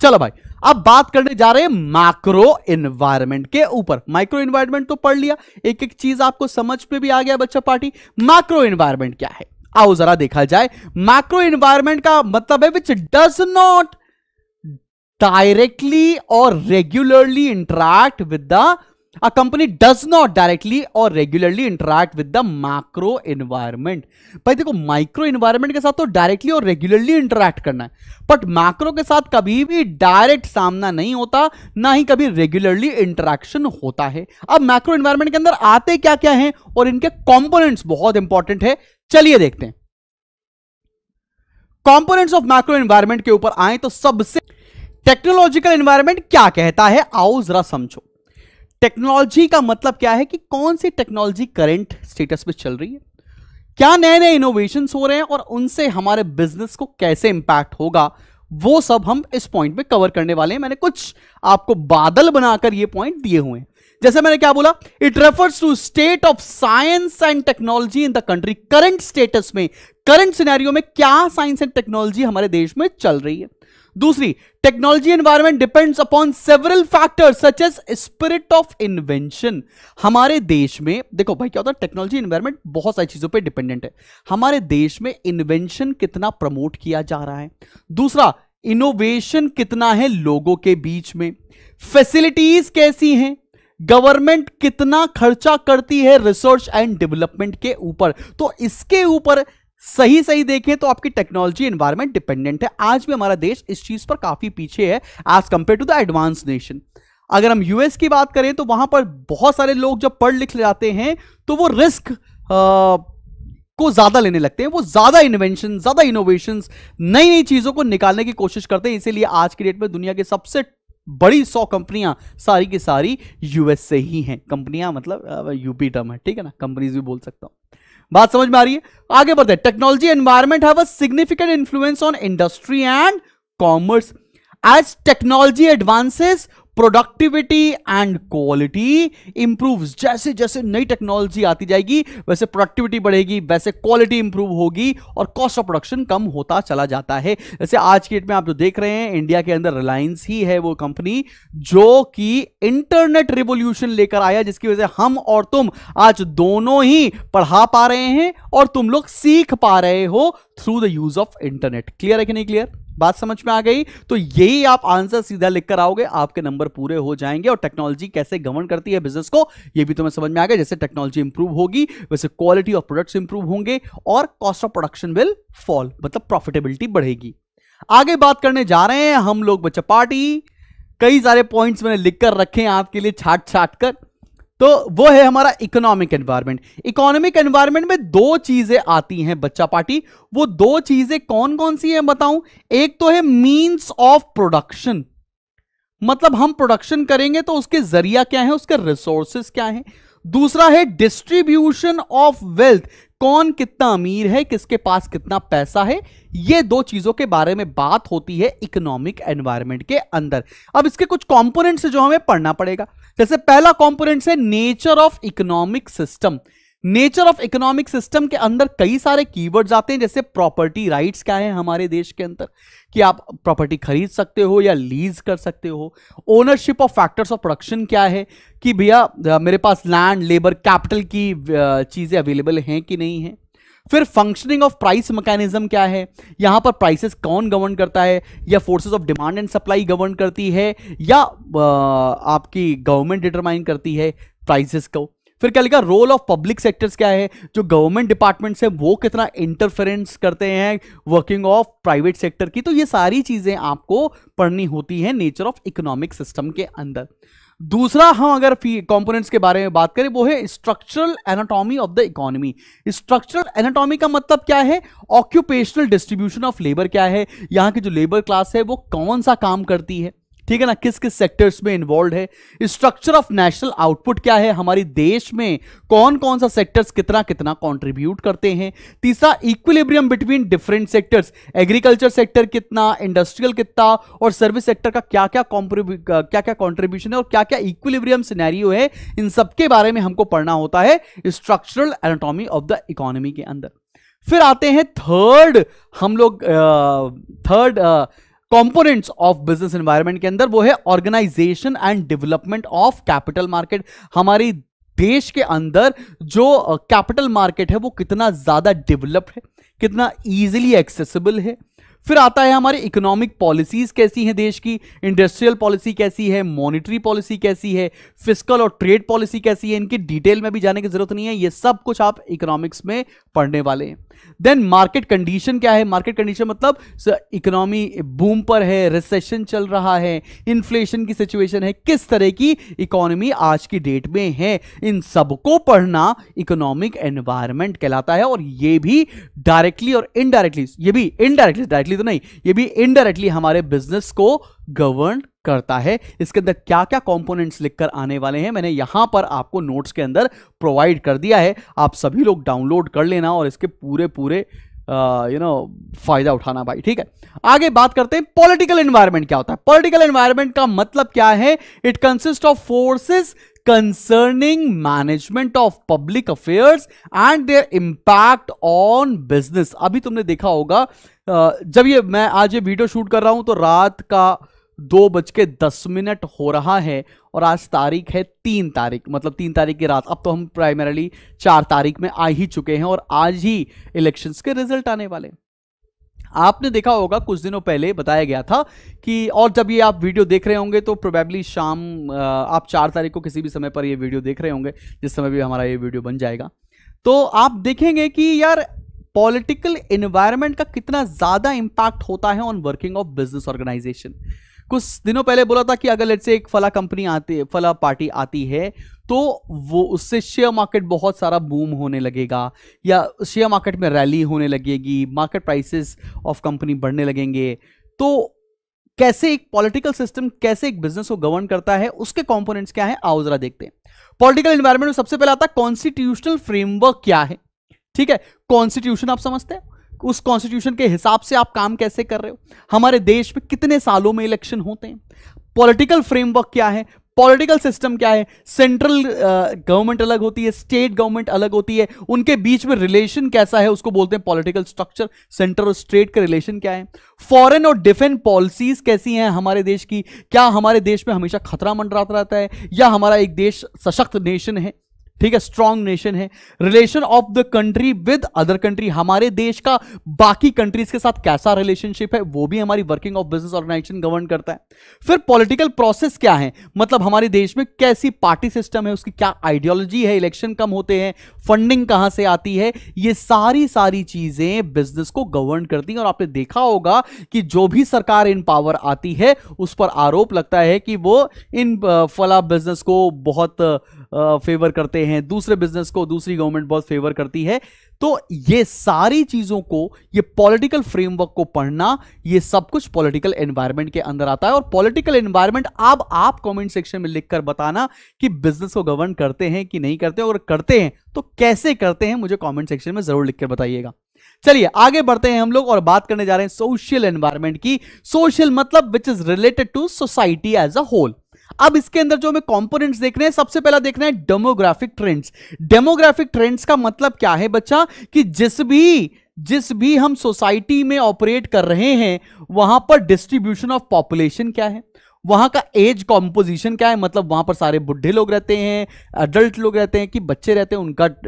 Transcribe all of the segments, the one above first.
चलो भाई, अब बात करने जा रहे हैं मैक्रो एनवायरनमेंट के ऊपर। माइक्रो एनवायरनमेंट तो पढ़ लिया, एक एक चीज आपको समझ में भी आ गया बच्चा पार्टी। मैक्रो एनवायरनमेंट क्या है, आओ जरा देखा जाए। मैक्रो एनवायरनमेंट का मतलब है which does not directly or regularly interact with the a company does not directly or regularly interact with the macro environment। भाई देखो, माइक्रो एनवायरनमेंट के साथ तो डायरेक्टली और रेगुलरली इंटरैक्ट करना है, बट मैक्रो के साथ कभी भी डायरेक्ट सामना नहीं होता, ना ही कभी रेगुलरली इंटरैक्शन होता है। अब मैक्रो एनवायरनमेंट के अंदर आते क्या क्या हैं और इनके कंपोनेंट्स बहुत इंपॉर्टेंट है, चलिए देखते हैं। कंपोनेंट्स ऑफ मैक्रो एनवायरनमेंट के ऊपर आए तो सबसे टेक्नोलॉजिकल एनवायरनमेंट क्या कहता है, आओ जरा समझो। टेक्नोलॉजी का मतलब क्या है कि कौन सी टेक्नोलॉजी करंट स्टेटस पे चल रही है, क्या नए नए इनोवेशंस हो रहे हैं और उनसे हमारे बिजनेस को कैसे इंपैक्ट होगा, वो सब हम इस पॉइंट में कवर करने वाले हैं। मैंने कुछ आपको बादल बनाकर ये पॉइंट दिए हुए हैं। जैसे मैंने क्या बोला, it refers to state of science and technology in the country. Current status में, करंट सिनेरियो में क्या साइंस एंड टेक्नोलॉजी हमारे देश में चल रही है। दूसरी, technology environment depends upon several factors such as spirit of invention. हमारे देश में देखो भाई, क्या होता है, टेक्नोलॉजी एनवायरनमेंट बहुत सारी चीजों पे डिपेंडेंट है। हमारे देश में इन्वेंशन कितना प्रमोट किया जा रहा है, दूसरा इनोवेशन कितना है लोगों के बीच में, फैसिलिटीज कैसी हैं, गवर्नमेंट कितना खर्चा करती है रिसर्च एंड डेवलपमेंट के ऊपर। तो इसके ऊपर सही सही देखें तो आपकी टेक्नोलॉजी एनवायरनमेंट डिपेंडेंट है। आज भी हमारा देश इस चीज पर काफी पीछे है as compare to the advance nation. अगर हम यूएस की बात करें तो वहां पर बहुत सारे लोग जब पढ़ लिख जाते हैं तो वो रिस्क को ज्यादा लेने लगते हैं, वो ज्यादा इन्वेंशन, ज्यादा इनोवेशंस, नई नई चीजों को निकालने की कोशिश करते हैं। इसीलिए आज की डेट में दुनिया के सबसे बड़ी 100 कंपनियां सारी की सारी यूएस से ही हैं। कंपनियां मतलब यूपी टर्म है, ठीक है ना, कंपनीज भी बोल सकता हूं। बात समझ में आ रही है, आगे बढ़ते हैं। Technology environment have a significant influence on industry and commerce. As technology advances, productivity and quality improves. जैसे जैसे नई टेक्नोलॉजी आती जाएगी वैसे प्रोडक्टिविटी बढ़ेगी, वैसे क्वालिटी इंप्रूव होगी और कॉस्ट ऑफ प्रोडक्शन कम होता चला जाता है। जैसे आज की डेट में आप जो देख रहे हैं, इंडिया के अंदर रिलायंस ही है वो कंपनी जो कि इंटरनेट रिवॉल्यूशन लेकर आया, जिसकी वजह से हम और तुम आज दोनों ही पढ़ा पा रहे हैं और तुम लोग सीख पा रहे हो through the use of internet. Clear है कि नहीं क्लियर, बात समझ में आ गई? तो यही आप आंसर सीधा लिख कर आओगे, आपके नंबर पूरे हो जाएंगे। और टेक्नोलॉजी कैसे गवर्न करती है बिजनेस को, यह भी तुम्हें समझ में आ गया। जैसे टेक्नोलॉजी इंप्रूव होगी वैसे क्वालिटी ऑफ प्रोडक्ट्स इंप्रूव होंगे और cost of production will fall, मतलब प्रॉफिटेबिलिटी बढ़ेगी। आगे बात करने जा रहे हैं हम लोग बच्चा पार्टी। कई सारे पॉइंट्स मैंने लिखकर रखे हैं आपके लिए छाट छाट कर। तो वो है हमारा इकोनॉमिक एनवायरनमेंट। इकोनॉमिक एनवायरनमेंट में दो चीजें आती हैं बच्चा पार्टी। वो दो चीजें कौन कौन सी हैं बताऊं? एक तो है मींस ऑफ प्रोडक्शन, मतलब हम प्रोडक्शन करेंगे तो उसके जरिया क्या है, उसके रिसोर्सेस क्या है। दूसरा है डिस्ट्रीब्यूशन ऑफ वेल्थ, कौन कितना अमीर है, किसके पास कितना पैसा है। ये दो चीजों के बारे में बात होती है इकोनॉमिक एनवायरनमेंट के अंदर। अब इसके कुछ कंपोनेंट्स जो हमें पढ़ना पड़ेगा। जैसे पहला कंपोनेंट है nature of economic system. Nature of economic system के अंदर कई सारे कीवर्ड्स आते हैं, जैसे प्रॉपर्टी राइट्स क्या है हमारे देश के अंदर, कि आप प्रॉपर्टी खरीद सकते हो या लीज कर सकते हो। Ownership of factors of production क्या है, कि भैया मेरे पास लैंड, लेबर, कैपिटल की चीजें अवेलेबल हैं कि नहीं है। फिर फंक्शनिंग ऑफ प्राइस मैकेनिज्म क्या है, यहां पर प्राइसेस कौन गवर्न करता है, या forces of demand and supply govern करती है, या आपकी गवर्नमेंट डिटरमाइन करती है प्राइसेस को। फिर क्या लिखा, रोल ऑफ पब्लिक सेक्टर्स क्या है, जो गवर्नमेंट डिपार्टमेंट्स है वो कितना इंटरफेरेंस करते हैं वर्किंग ऑफ प्राइवेट सेक्टर की। तो ये सारी चीजें आपको पढ़नी होती है नेचर ऑफ इकोनॉमिक सिस्टम के अंदर। दूसरा, हम अगर कंपोनेंट्स के बारे में बात करें वो है structural anatomy of the economy. Structural anatomy का मतलब क्या है, ऑक्यूपेशनल डिस्ट्रीब्यूशन ऑफ लेबर क्या है, यहां की जो लेबर क्लास है वो कौन सा काम करती है, ठीक है ना, किस किस सेक्टर्स में इन्वॉल्व है। स्ट्रक्चर ऑफ नेशनल आउटपुट क्या है, हमारी देश में कौन कौन सा सेक्टर्स कितना कितना कंट्रीब्यूट करते हैं। तीसरा, equilibrium between different sectors, agriculture sector कितना, इंडस्ट्रियल कितना और सर्विस सेक्टर का क्या क्या कंट्रीब्यूशन है और क्या क्या इक्विलिब्रियम सिनेरियो है, इन सब के बारे में हमको पढ़ना होता है structural anatomy of the economy के अंदर। फिर आते हैं थर्ड, हम लोग third components of business environment के अंदर, वो है organisation and development of capital market. हमारी देश के अंदर जो कैपिटल मार्केट है वो कितना ज्यादा डेवलप्ड है, कितना इजीली एक्सेसिबल है। फिर आता है हमारी इकोनॉमिक पॉलिसीज कैसी हैं देश की, इंडस्ट्रियल पॉलिसी कैसी है, मॉनेटरी पॉलिसी कैसी है, फिस्कल और ट्रेड पॉलिसी कैसी है। इनकी डिटेल में भी जाने की जरूरत नहीं है, ये सब कुछ आप इकोनॉमिक्स में पढ़ने वाले हैं। देन मार्केट कंडीशन क्या है, मार्केट कंडीशन मतलब इकोनॉमी बूम पर है, रिसेशन चल रहा है, इन्फ्लेशन की सिचुएशन है, किस तरह की इकोनॉमी आज की डेट में है, इन सबको पढ़ना इकोनॉमिक एनवायरनमेंट कहलाता है। और ये भी डायरेक्टली और इनडायरेक्टली, ये भी इनडायरेक्टली, डायरेक्टली तो नहीं, ये भी इनडायरेक्टली हमारे बिजनेस को गवर्न करता है। इसके अंदर क्या क्या कंपोनेंट्स लिखकर आने वाले हैं मैंने यहां पर आपको नोट्स के अंदर प्रोवाइड कर दिया है, आप सभी लोग डाउनलोड कर लेना और इसके पूरे फायदा उठाना भाई, ठीक है। आगे बात करते हैं पॉलिटिकल एनवायरनमेंट क्या होता है। पॉलिटिकल एनवायरनमेंट का मतलब क्या है, it consist of forces concerning management of public affairs and their impact on business। अभी तुमने देखा होगा जब मैं आज ये वीडियो शूट कर रहा हूं तो रात का 2:10 हो रहा है और आज तारीख है 3 तारीख, मतलब 3 तारीख की रात। अब तो हम प्राइमरली 4 तारीख में आ ही चुके हैं और आज ही इलेक्शंस के रिजल्ट आने वाले। आपने देखा होगा कुछ दिनों पहले बताया गया था कि, और जब ये आप वीडियो देख रहे होंगे तो प्रोबेबली शाम, आप 4 तारीख को किसी भी समय पर ये वीडियो देख रहे होंगे, जिस समय भी हमारा ये वीडियो बन जाएगा, तो आप देखेंगे कि यार पॉलिटिकल एनवायरनमेंट का कितना ज्यादा इंपैक्ट होता है on working of business organisation. कुछ दिनों पहले बोला था कि अगर लेट्स से एक फला कंपनी आती है, फला पार्टी आती है, तो वो उससे शेयर मार्केट बहुत सारा बूम होने लगेगा, या शेयर मार्केट में रैली होने लगेगी, मार्केट प्राइसेस ऑफ कंपनी बढ़ने लगेंगे। तो कैसे एक पॉलिटिकल सिस्टम कैसे एक बिजनेस को गवर्न करता है, उसके कंपोनेंट्स क्या है, आओ जरा देखते हैं। पॉलिटिकल एनवायरनमेंट में सबसे पहले आता है कॉन्स्टिट्यूशनल फ्रेमवर्क क्या है, ठीक है। कॉन्स्टिट्यूशन आप समझते हैं, उस कॉन्स्टिट्यूशन के हिसाब से आप काम कैसे कर रहे हो, हमारे देश में कितने सालों में इलेक्शन होते हैं, पॉलिटिकल फ्रेमवर्क क्या है, पॉलिटिकल सिस्टम क्या है, सेंट्रल गवर्नमेंट अलग होती है, स्टेट गवर्नमेंट अलग होती है, उनके बीच में रिलेशन कैसा है, उसको बोलते हैं पॉलिटिकल स्ट्रक्चर, सेंटर और स्टेट का रिलेशन क्या है, फॉरेन और डिफेंस पॉलिसीज कैसी हैं हमारे देश की, क्या हमारे देश में हमेशा खतरा मंडराता रहता है या हमारा एक देश सशक्त नेशन है, ठीक है, स्ट्रॉन्ग नेशन है, relation of the country with other country, हमारे देश का बाकी कंट्रीज के साथ कैसा रिलेशनशिप है, वो भी हमारी working of business organisation govern करता है। फिर पॉलिटिकल प्रोसेस क्या है, मतलब हमारे देश में कैसी पार्टी सिस्टम है, उसकी क्या आइडियोलॉजी है, इलेक्शन कम होते हैं, फंडिंग कहां से आती है, ये सारी चीजें बिजनेस को गवर्न करती हैं। और आपने देखा होगा कि जो भी सरकार इन पावर आती है उस पर आरोप लगता है कि वो इन फला बिजनेस को बहुत फेवर करते हैं, दूसरे बिजनेस को दूसरी गवर्नमेंट बहुत फेवर करती है। तो ये सारी चीजों को, ये पॉलिटिकल फ्रेमवर्क को पढ़ना, ये सब कुछ पॉलिटिकल एनवायरनमेंट के अंदर आता है। और पॉलिटिकल एनवायरनमेंट अब आप कमेंट सेक्शन में लिखकर बताना कि बिजनेस को गवर्न करते हैं कि नहीं करते, और करते हैं तो कैसे करते हैं, मुझे कमेंट सेक्शन में जरूर लिखकर बताइएगा। चलिए आगे बढ़ते हैं हम लोग और बात करने जा रहे हैं सोशल एनवायरनमेंट की। सोशल मतलब which is related to society as a whole. अब इसके अंदर जो हमें कंपोनेंट्स देखने हैं, सबसे पहला देखना है डेमोग्राफिक ट्रेंड्स। डेमोग्राफिक ट्रेंड्स का मतलब क्या है बच्चा, कि जिस भी हम सोसाइटी में ऑपरेट कर रहे हैं वहां पर डिस्ट्रीब्यूशन ऑफ पॉपुलेशन क्या है, वहां का एज कॉम्पोजिशन क्या है, मतलब वहां पर सारे बुढ़े लोग रहते हैं, अडल्ट लोग रहते हैं कि बच्चे रहते हैं,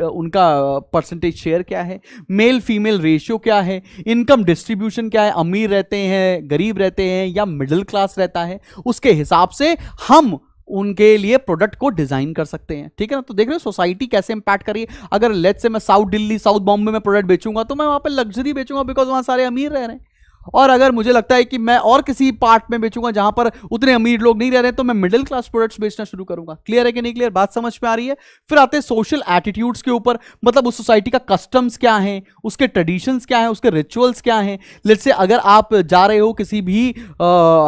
उनका परसेंटेज शेयर क्या है, मेल फीमेल रेशियो क्या है, इनकम डिस्ट्रीब्यूशन क्या है, अमीर रहते हैं, गरीब रहते हैं या मिडिल क्लास रहता है, उसके हिसाब से हम उनके लिए प्रोडक्ट को डिजाइन कर सकते हैं, ठीक है ना। तो देख रहे हो सोसाइटी कैसे इंपैक्ट करिए। अगर लेट्स से मैं साउथ दिल्ली, साउथ बॉम्बे में प्रोडक्ट बेचूंगा तो मैं वहां पर लग्जरी बेचूंगा बिकॉज वहां सारे अमीर रह रहे हैं। और अगर मुझे लगता है कि मैं और किसी पार्ट में बेचूंगा जहां पर उतने अमीर लोग नहीं रह रहे, तो मैं मिडिल क्लास प्रोडक्ट्स बेचना शुरू करूंगा। क्लियर है कि नहीं क्लियर, बात समझ में आ रही है। फिर आते हैं सोशल एटीट्यूड्स के ऊपर, मतलब उस सोसाइटी का कस्टम्स क्या है, उसके ट्रेडिशंस क्या है, उसके रिचुअल्स क्या हैं। लेट्स से अगर आप जा रहे हो किसी भी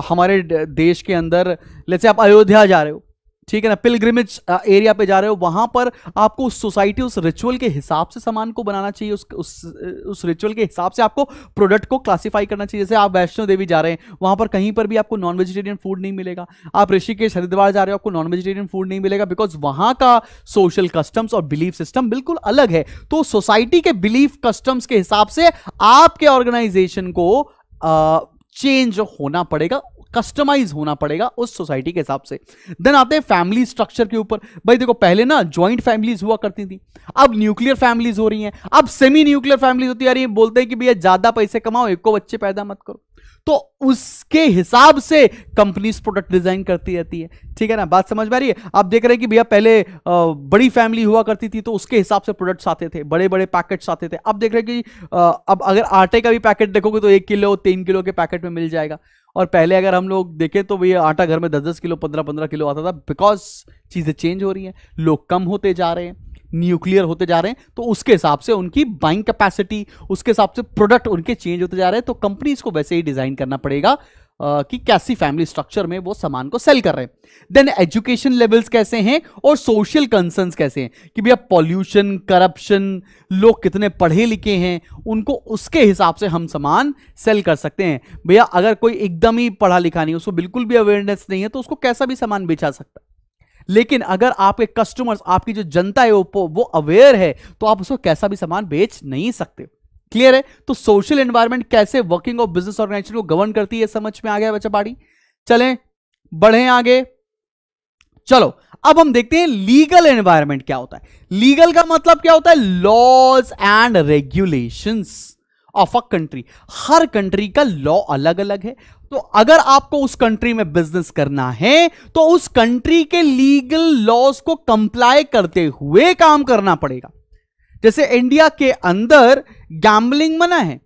हमारे देश के अंदर, लेट्स से आप अयोध्या जा रहे हो, ठीक है ना, पिलग्रिमेज एरिया पे जा रहे हो, वहां पर आपको उस सोसाइटी, उस रिचुअल के हिसाब से सामान को बनाना चाहिए, उस रिचुअल के हिसाब से आपको प्रोडक्ट को क्लासिफाई करना चाहिए। जैसे आप वैष्णो देवी जा रहे हैं, वहां पर कहीं पर भी आपको नॉन वेजिटेरियन फूड नहीं मिलेगा। आप ऋषिकेश हरिद्वार जा रहे हो, आपको नॉन वेजिटेरियन फूड नहीं मिलेगा, बिकॉज वहां का सोशल कस्टम्स और बिलीफ सिस्टम बिल्कुल अलग है। तो सोसाइटी के बिलीफ कस्टम्स के हिसाब से आपके ऑर्गेनाइजेशन को चेंज होना पड़ेगा, कस्टमाइज होना पड़ेगा उस सोसाइटी के हिसाब से। देन आते हैं फैमिली स्ट्रक्चर के ऊपर। भाई देखो, पहले ना ज्वाइंट फैमिलीज हुआ करती थी, अब न्यूक्लियर फैमिलीज हो रही हैं, अब सेमी न्यूक्लियर फैमिलीज होती आ रही है। बोलते हैं कि भैया ज्यादा पैसे कमाओ, एक को बच्चे पैदा मत करो, तो उसके हिसाब से कंपनीज प्रोडक्ट डिजाइन करती रहती है। ठीक है ना, बात समझ में आ रही है। आप देख रहे हैं कि भैया पहले बड़ी फैमिली हुआ करती थी तो उसके हिसाब से प्रोडक्ट्स आते थे, बड़े बड़े पैकेट्स आते थे। अब देख रहे हैं कि अब अगर आटे का भी पैकेट देखोगे तो 1 किलो 3 किलो के पैकेट में मिल जाएगा। और पहले अगर हम लोग देखें तो भैया आटा घर में 10-10 किलो 15-15 किलो आता था, बिकॉज चीजें चेंज हो रही हैं, लोग कम होते जा रहे हैं, न्यूक्लियर होते जा रहे हैं, तो उसके हिसाब से उनकी बाइंग कैपेसिटी, उसके हिसाब से प्रोडक्ट उनके चेंज होते जा रहे हैं। तो कंपनीज को वैसे ही डिजाइन करना पड़ेगा कि कैसी फैमिली स्ट्रक्चर में वो सामान को सेल कर रहे हैं। देन एजुकेशन लेवल्स कैसे हैं और सोशल कंसर्न्स कैसे हैं, कि भैया पॉल्यूशन, करप्शन, लोग कितने पढ़े लिखे हैं, उनको उसके हिसाब से हम सामान सेल कर सकते हैं। भैया अगर कोई एकदम ही पढ़ा लिखा नहीं, उसको बिल्कुल भी अवेयरनेस नहीं है, तो उसको कैसा भी सामान बेचा सकता है। लेकिन अगर आपके कस्टमर्स, आपकी जो जनता है वो अवेयर है, तो आप उसको कैसा भी सामान बेच नहीं सकते। क्लियर है? तो सोशल एनवायरनमेंट कैसे वर्किंग ऑफ बिजनेस ऑर्गेनाइजेशन को गवर्न करती है, समझ में आ गया बच्चा पाड़ी? चलें बढ़े आगे। चलो अब हम देखते हैं लीगल एनवायरनमेंट क्या होता है। लीगल का मतलब क्या होता है? Laws and regulations of a country. हर कंट्री का लॉ अलग अलग है, तो अगर आपको उस कंट्री में बिजनेस करना है तो उस कंट्री के लीगल लॉज को कंप्लाई करते हुए काम करना पड़ेगा। जैसे इंडिया के अंदर गैम्बलिंग मना है,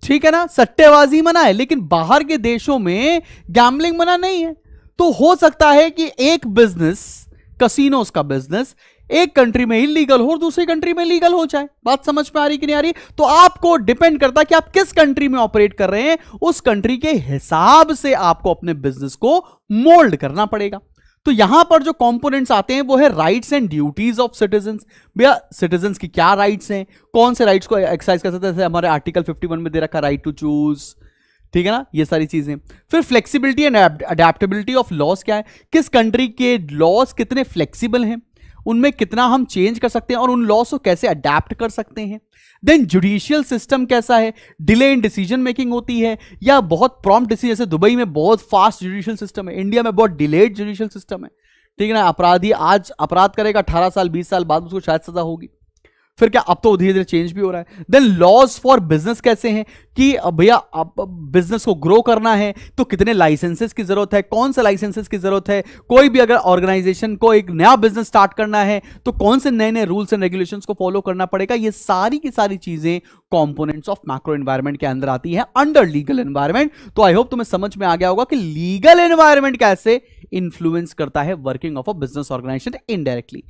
ठीक है ना, सट्टेबाजी मना है, लेकिन बाहर के देशों में गैम्बलिंग मना नहीं है। तो हो सकता है कि एक बिजनेस, कसिनोस का बिजनेस, एक कंट्री में इलीगल हो और दूसरी कंट्री में लीगल हो जाए। बात समझ में आ रही कि नहीं आ रही? तो आपको डिपेंड करता है कि आप किस कंट्री में ऑपरेट कर रहे हैं, उस कंट्री के हिसाब से आपको अपने बिजनेस को मोल्ड करना पड़ेगा। तो यहां पर जो कंपोनेंट्स आते हैं वो है rights and duties of citizens. भैया सिटीजंस की क्या राइट्स हैं, कौन से राइट्स को एक्सरसाइज कर सकते हैं, जैसे हमारे आर्टिकल 51 में दे रखा राइट टू चूज, ठीक है ना, ये सारी चीजें। फिर flexibility and adaptability of loss क्या है, किस कंट्री के लॉस कितने फ्लेक्सिबल हैं, उनमें कितना हम चेंज कर सकते हैं और उन लॉस को कैसे अडेप्ट कर सकते हैं। देन जुडिशियल सिस्टम कैसा है, डिले इन डिसीजन मेकिंग होती है या बहुत प्रॉम्प्ट डिसीजन, जैसे दुबई में बहुत फास्ट जुडिशियल सिस्टम है, इंडिया में बहुत डिलेड जुडिशियल सिस्टम है, ठीक है ना। अपराधी आज अपराध करेगा, 18 साल 20 साल बाद उसको शायद सजा होगी। फिर क्या, अब तो धीरे धीरे चेंज भी हो रहा है। देन लॉज फॉर बिजनेस कैसे हैं, कि भैया बिजनेस को ग्रो करना है तो कितने लाइसेंसेस की जरूरत है, कौन से लाइसेंसेस की जरूरत है, कोई भी अगर ऑर्गेनाइजेशन को एक नया बिजनेस स्टार्ट करना है तो कौन से नए नए रूल्स एंड रेगुलेशंस को फॉलो करना पड़ेगा। ये सारी की सारी चीजें कंपोनेंट्स ऑफ मैक्रो एनवायरनमेंट के अंदर आती है अंडर लीगल एनवायरनमेंट। तो आई होप तुम्हें समझ में आ गया होगा कि लीगल एनवायरनमेंट कैसे इन्फ्लुएंस करता है working of a business organisation indirectly.